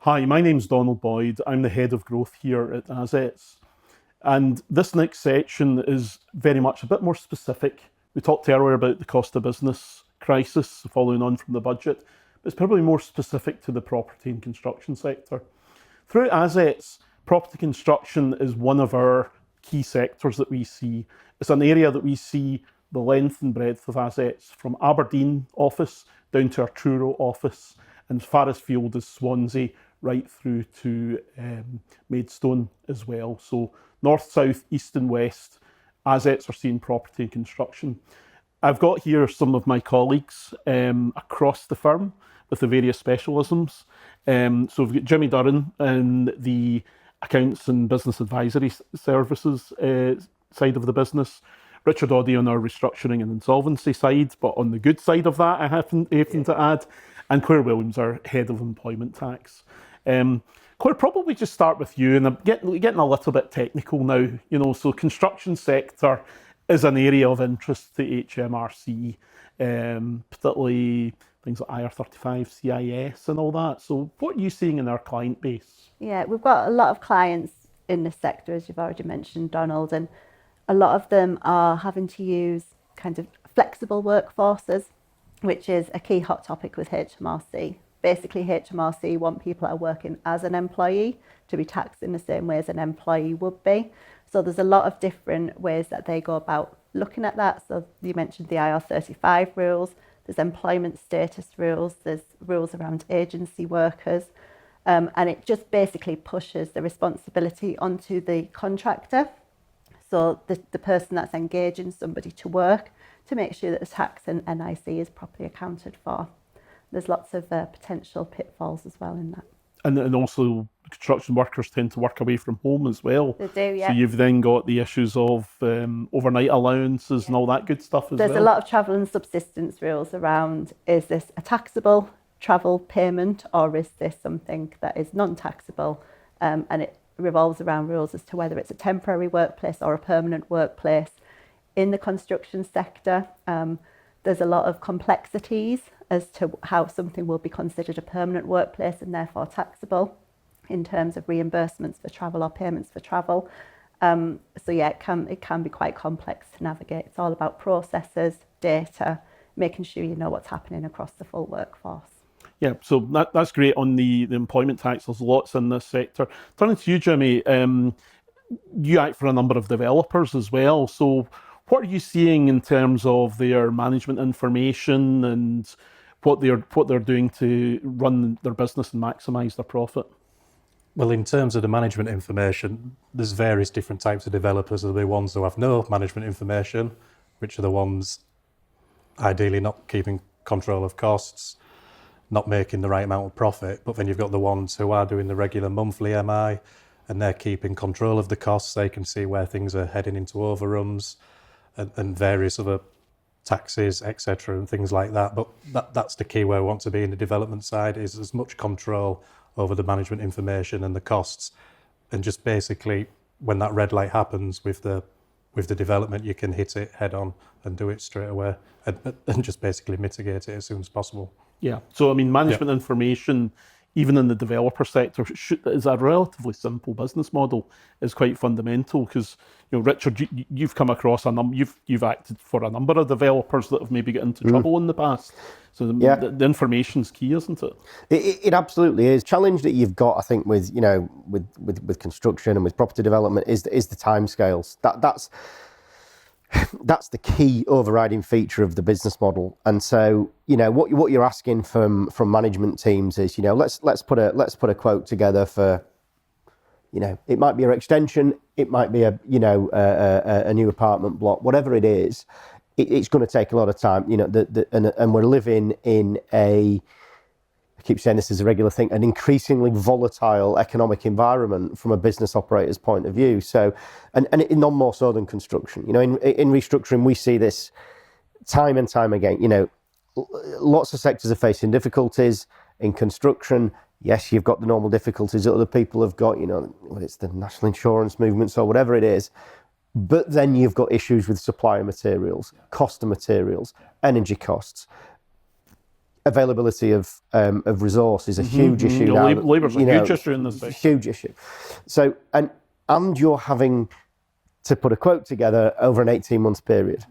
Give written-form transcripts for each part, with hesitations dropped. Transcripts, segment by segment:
Hi, my name's Donald Boyd. I'm the head of growth here at Azets. And this next section is very much a bit more specific. We talked earlier about the cost of business crisis following on from the budget, but it's probably more specific to the property and construction sector. Through Azets, property construction is one of our key sectors that we see. It's an area that we see the length and breadth of Azets, from Aberdeen office down to our Truro office, and as far afield as Swansea, right through to Maidstone as well. So north, south, east and west, Azets are seeing property and construction. I've got here some of my colleagues across the firm with the various specialisms. So we've got Jimmy Durham in the accounts and business advisory services side of the business. Richard Oddy on our restructuring and insolvency side, but on the good side of that, I happen to add, and Clair Williams, our head of employment tax. Clair, probably just start with you, and I'm getting a little bit technical now. So construction sector is an area of interest to HMRC, particularly things like IR35, CIS, and all that. So, what are you seeing in our client base? Yeah, we've got a lot of clients in this sector, as you've already mentioned, Donald, and a lot of them are having to use kind of flexible workforces, which is a key hot topic with HMRC. Basically, HMRC want people that are working as an employee to be taxed in the same way as an employee would be. So there's a lot of different ways that they go about looking at that. So you mentioned the IR35 rules, there's employment status rules, there's rules around agency workers, and it just basically pushes the responsibility onto the contractor. So the person that's engaging somebody to work to make sure that the tax and NIC is properly accounted for. There's lots of potential pitfalls as well in that. And also construction workers tend to work away from home as well. They do, yeah. So you've then got the issues of overnight allowances and all that good stuff as well. There's a lot of travel and subsistence rules around, is this a taxable travel payment or is this something that is non-taxable? And it revolves around rules as to whether it's a temporary workplace or a permanent workplace. In the construction sector, there's a lot of complexities as to how something will be considered a permanent workplace and therefore taxable in terms of reimbursements for travel or payments for travel. So yeah, it can be quite complex to navigate. It's all about processes, data, making sure you know what's happening across the full workforce. Yeah, so that's great on the employment tax. There's lots in this sector. Turning to you, Jimmy, you act for a number of developers as well. So what are you seeing in terms of their management information and what they're doing to run their business and maximise their profit? Well, in terms of the management information, there's various different types of developers. There'll be ones who have no management information, which are the ones ideally not keeping control of costs, not making the right amount of profit. But then you've got the ones who are doing the regular monthly MI and they're keeping control of the costs. They can see where things are heading into overruns and various other taxes, etc., and things like that. But that's the key where we want to be in the development side, is as much control over the management information and the costs. And just basically, when that red light happens with the development, you can hit it head on and do it straight away and just basically mitigate it as soon as possible. Yeah, so I mean, management information, even in the developer sector, is a relatively simple business model. Is quite fundamental because, Richard, you've come across you've acted for a number of developers that have maybe got into trouble in the past. So the information's key, isn't it? It absolutely is. Challenge that you've got, I think, with with construction and with property development is the timescales. That's the key overriding feature of the business model. And so, what you're asking from management teams is, let's put a quote together for, it might be an extension, it might be a new apartment block, whatever it is. It's going to take a lot of time, and we're living in I keep saying this is a regular thing, an increasingly volatile economic environment from a business operator's point of view. So, and none more so than construction. In restructuring, we see this time and time again. Lots of sectors are facing difficulties. In construction, yes, you've got the normal difficulties that other people have got, whether it's the national insurance movements or whatever it is. But then you've got issues with supply of materials, cost of materials, energy costs. availability of resource is a huge issue now. Labour's a huge issue in this sector. Huge issue. So, and you're having to put a quote together over an 18-month period.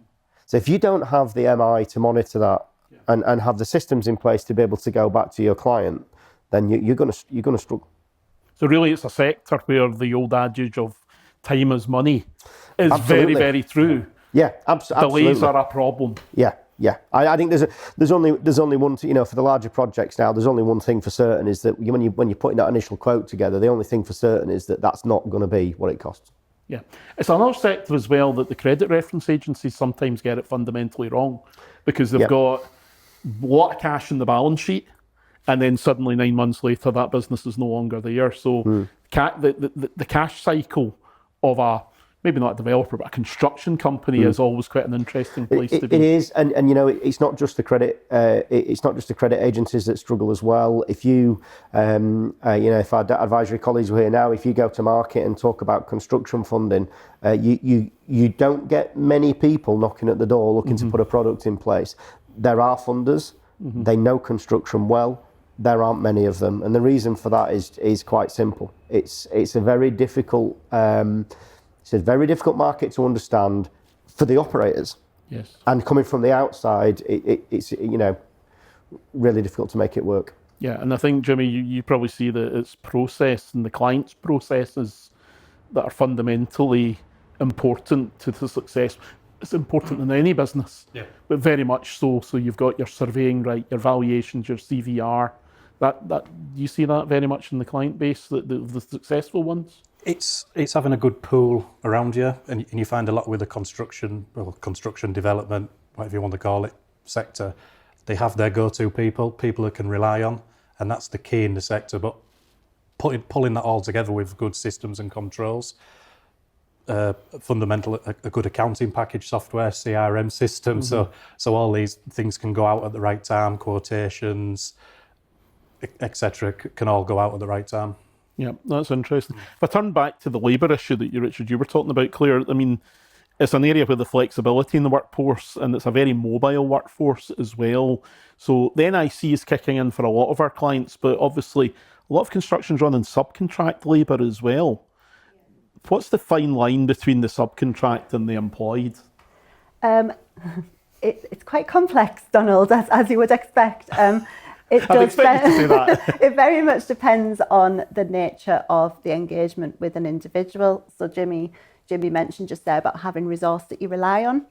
So if you don't have the MI to monitor that and have the systems in place to be able to go back to your client, then you're going to struggle. So really, it's a sector where the old adage of time is money is Absolutely. very, very true. Yeah, absolutely. Delays are a problem. Yeah. I think there's only one. For the larger projects now, there's only one thing for certain is that when you're putting that initial quote together, the only thing for certain is that that's not going to be what it costs. Yeah, it's another sector as well that the credit reference agencies sometimes get it fundamentally wrong, because they've got a lot of cash in the balance sheet, and then suddenly 9 months later that business is no longer there. So the cash cycle of maybe not a developer, but a construction company is always quite an interesting place to be. It is, and it's not just the credit. It's not just the credit agencies that struggle as well. If you, if our advisory colleagues were here now, if you go to market and talk about construction funding, you don't get many people knocking at the door looking to put a product in place. There are funders. They know construction well. There aren't many of them, and the reason for that is quite simple. It's a very difficult. It's a very difficult market to understand for the operators. Yes. And coming from the outside, it's really difficult to make it work. Yeah, and I think, Jimmy, you probably see that it's process and the client's processes that are fundamentally important to the success. It's important in any business, but very much so. So you've got your surveying right, your valuations, your CVR. That you see that very much in the client base, the successful ones. It's having a good pool around you, and you find a lot with the construction development, whatever you want to call it, sector. They have their go-to people who can rely on, and that's the key in the sector. But pulling that all together with good systems and controls, fundamental, a good accounting package software, CRM system, so all these things can go out at the right time, quotations, etc., can all go out at the right time. Yeah, that's interesting. If I turn back to the labour issue that you were talking about, Claire, I mean, it's an area where the flexibility in the workforce, and it's a very mobile workforce as well. So the NIC is kicking in for a lot of our clients, but obviously a lot of construction's run in subcontract labour as well. What's the fine line between the subcontract and the employed? It's quite complex, Donald, as you would expect. It does it very much depends on the nature of the engagement with an individual. So Jimmy mentioned just there about having resource that you rely on.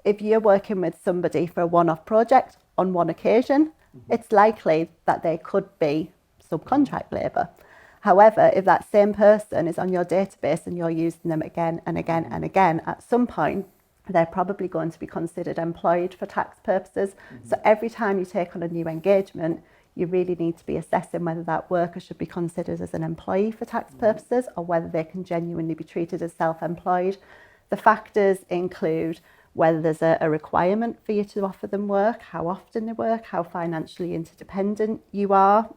If you're working with somebody for a one-off project on one occasion, it's likely that they could be subcontract labour. However, if that same person is on your database and you're using them again and again and again, at some point, they're probably going to be considered employed for tax purposes. So every time you take on a new engagement, you really need to be assessing whether that worker should be considered as an employee for tax purposes or whether they can genuinely be treated as self-employed. The factors include whether there's a requirement for you to offer them work, how often they work, how financially interdependent you are.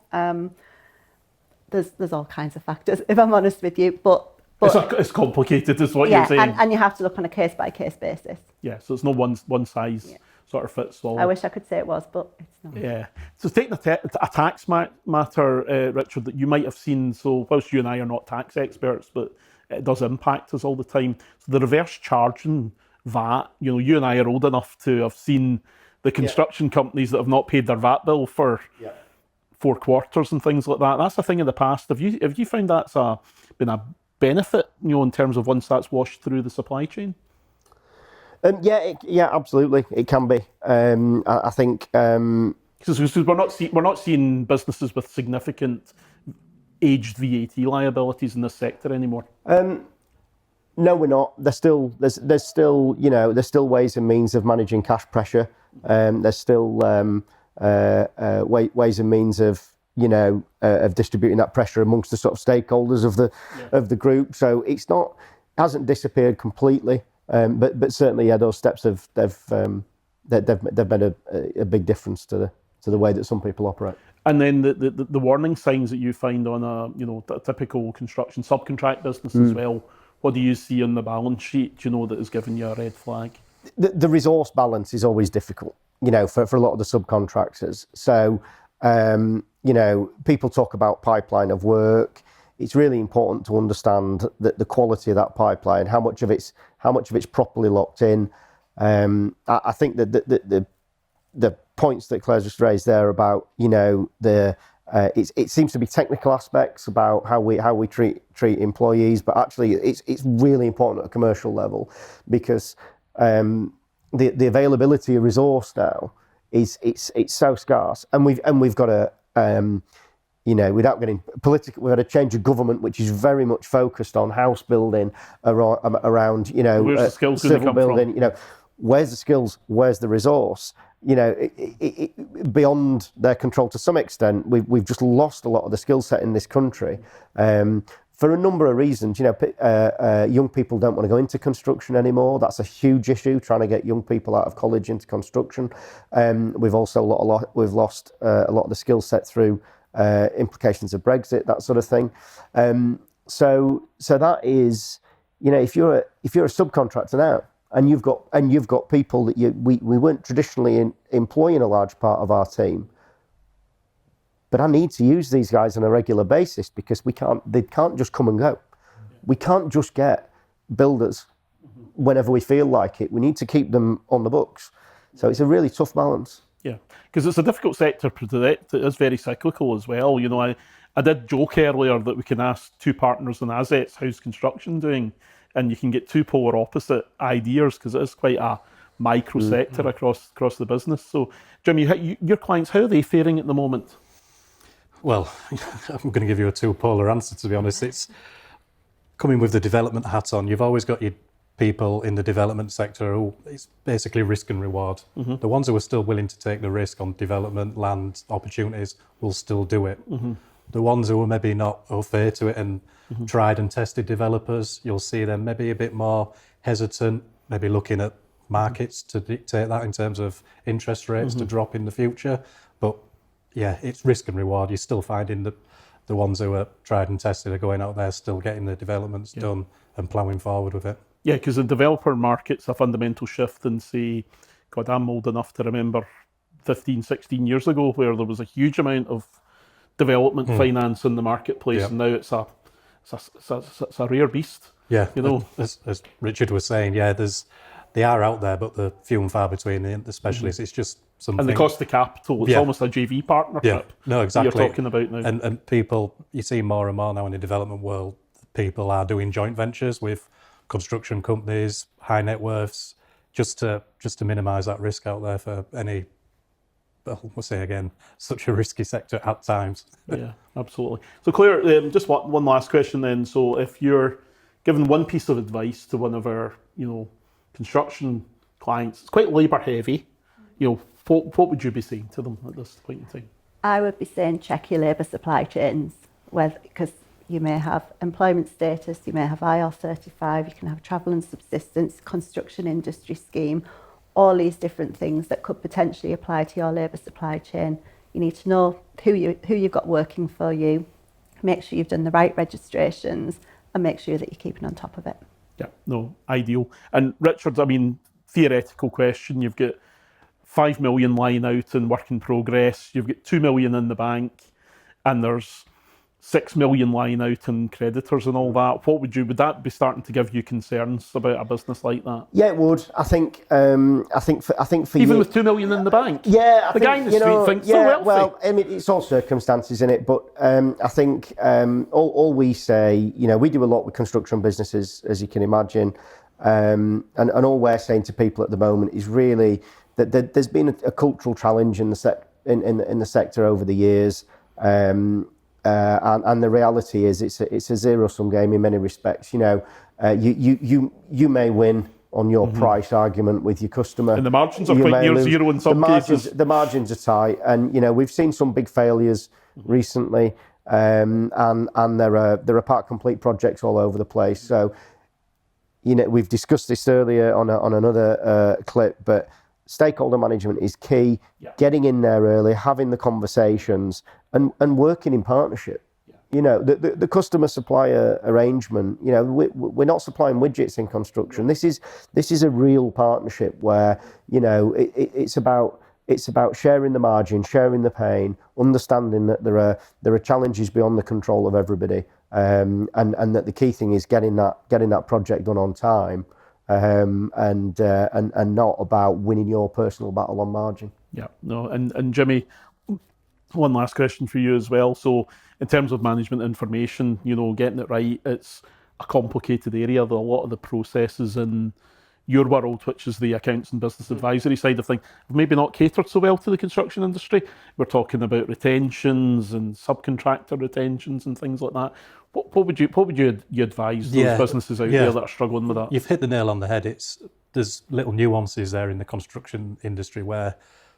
There's all kinds of factors, if I'm honest with you, but it's complicated, is what you're saying. And you have to look on a case-by-case basis. Yeah, so it's not one size sort of fits all. I wish I could say it was, but it's not. Yeah. So taking a tax matter, Richard, that you might have seen, so whilst you and I are not tax experts, but it does impact us all the time. So the reverse charging VAT, you and I are old enough to have seen the construction companies that have not paid their VAT bill for 4 quarters and things like that. That's a thing of the past. Have you found that's been a benefit, in terms of once that's washed through the supply chain? Yeah, absolutely, it can be. I think because we're not seeing businesses with significant aged VAT liabilities in this sector anymore. No, we're not. There's still ways and means of managing cash pressure. There's still ways and means of of distributing that pressure amongst the sort of stakeholders of the group. So hasn't disappeared completely, but certainly those steps they've made a big difference to the way that some people operate. And then the warning signs that you find on a typical construction subcontract business as well. What do you see on the balance sheet? That is giving you a red flag? The resource balance is always difficult. for a lot of the subcontractors. So, people talk about pipeline of work. It's really important to understand the quality of that pipeline, how much of it's properly locked in. I think that the points that Claire's just raised there about, it seems to be technical aspects about how we treat employees, but actually it's really important at a commercial level, because the availability of resource now it's so scarce, and we've got a without getting political, we've had a change of government which is very much focused on house building around where's the skills civil building. From? Where's the skills? Where's the resource? Beyond their control to some extent, we've just lost a lot of the skill set in this country. For a number of reasons. Young people don't want to go into construction anymore. That's a huge issue, trying to get young people out of college into construction. We've also lost a lot of the skill set through implications of Brexit, that sort of thing. So that is, if you're a subcontractor now, and you've got people that we weren't traditionally employing a large part of our team, but I need to use these guys on a regular basis, because they can't just come and go. We can't just get builders whenever we feel like it. We need to keep them on the books. So it's a really tough balance. Yeah, because it's a difficult sector to predict. It is very cyclical as well. I did joke earlier that we can ask two partners in Azets, how's construction doing? And you can get two polar opposite ideas, because it is quite a micro sector across the business. So, Jimmy, your clients, how are they faring at the moment? Well, I'm going to give you a two-polar answer, to be honest. It's coming with the development hat on. You've always got your people in the development sector who it's basically risk and reward. The ones who are still willing to take the risk on development, land, opportunities will still do it. The ones who are maybe not au fait to it and tried and tested developers, you'll see them maybe a bit more hesitant, maybe looking at markets to dictate that in terms of interest rates to drop in the future. But yeah, it's risk and reward. You're still finding the ones who are tried and tested are going out there, still getting the developments done and ploughing forward with it. Yeah, because the developer market's a fundamental shift, and say, God, I'm old enough to remember 15, 16 years ago where there was a huge amount of development finance in the marketplace, and now it's a rare beast. Yeah, as Richard was saying, they are out there, but they're few and far between the specialists. It's just something. And the cost of capital, it's almost a JV partnership. No, exactly. That you're talking about now. And people, you see more and more now in the development world, people are doing joint ventures with construction companies, high net worths, just to minimise that risk out there for any. We'll say again, such a risky sector at times. Yeah, absolutely. So Claire, just one last question then. So if you're given one piece of advice to one of our, construction clients, it's quite labour heavy, what would you be saying to them at this point in time? I would be saying check your labour supply chains, because you may have employment status, you may have IR35, you can have travel and subsistence, construction industry scheme, all these different things that could potentially apply to your labour supply chain. You need to know who you've got working for you, make sure you've done the right registrations, and make sure that you're keeping on top of it. Yeah, no, ideal. And Richard, theoretical question, you've got 5 million lying out in work in progress, you've got 2 million in the bank, and there's 6 million lying out in creditors and all that. Would that be starting to give you concerns about a business like that? Yeah, it would. I think for even you, with 2 million in the bank. Yeah, the guy in the street thinks so wealthy. Well, it's all circumstances in it, but I think all we say, we do a lot with construction businesses, as you can imagine, and all we're saying to people at the moment is really that there's been a cultural challenge in the sector over the years. And the reality is, it's a zero-sum game in many respects. You may win on your price argument with your customer, and the margins are quite near zero in some cases. The margins are tight, and we've seen some big failures recently, and there are part complete projects all over the place. So, we've discussed this earlier on another clip, but stakeholder management is key. Yeah. Getting in there early, having the conversations, and working in partnership. Yeah. The customer supplier arrangement. We're not supplying widgets in construction. This is a real partnership where it's about It's about sharing the margin, sharing the pain, understanding that there are challenges beyond the control of everybody, and that the key thing is getting that project done on time, and not about winning your personal battle on margin. Yeah, no, and Jimmy, one last question for you as well. So, in terms of management information, getting it right, it's a complicated area. There are a lot of the processes in your world, which is the accounts and business advisory side of things, have maybe not catered so well to the construction industry. We're talking about retentions and subcontractor retentions and things like that. What would you advise those businesses out there that are struggling with that? You've hit the nail on the head. There's little nuances there in the construction industry where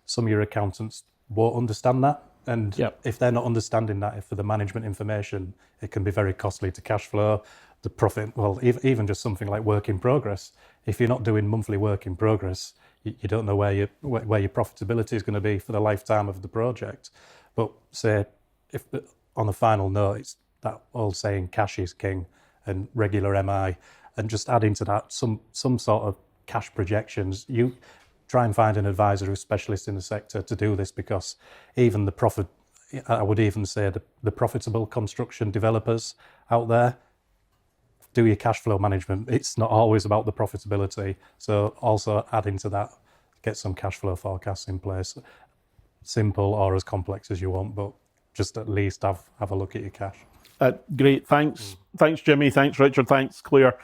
some of your accountants won't understand that. And if they're not understanding that, for the management information, it can be very costly to cash flow, the profit, well, even just something like work in progress. If you're not doing monthly work in progress, you don't know where your profitability is going to be for the lifetime of the project. But say, if on the final note, it's that old saying, cash is king, and regular MI, and just adding to that some sort of cash projections. You try and find an advisor who's specialist in the sector to do this, because even the profit, I would even say the profitable construction developers out there, do your cash flow management. It's not always about the profitability. So also adding to that, get some cash flow forecasts in place. Simple or as complex as you want, but just at least have a look at your cash. Great, thanks. Thanks, Jimmy. Thanks, Richard. Thanks, Claire.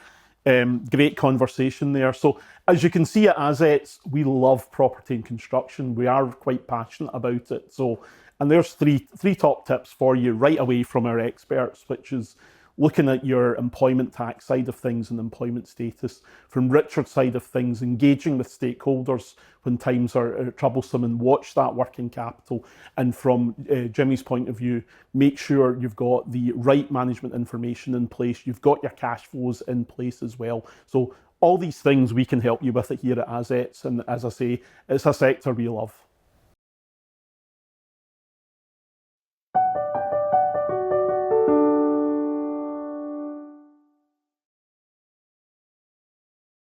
Great conversation there. So as you can see at Azets, we love property and construction. We are quite passionate about it. So, and there's three top tips for you right away from our experts, which is looking at your employment tax side of things and employment status. From Richard's side of things, engaging with stakeholders when times are troublesome and watch that working capital. And from Jimmy's point of view, make sure you've got the right management information in place. You've got your cash flows in place as well. So all these things we can help you with it here at Azets. And as I say, it's a sector we love.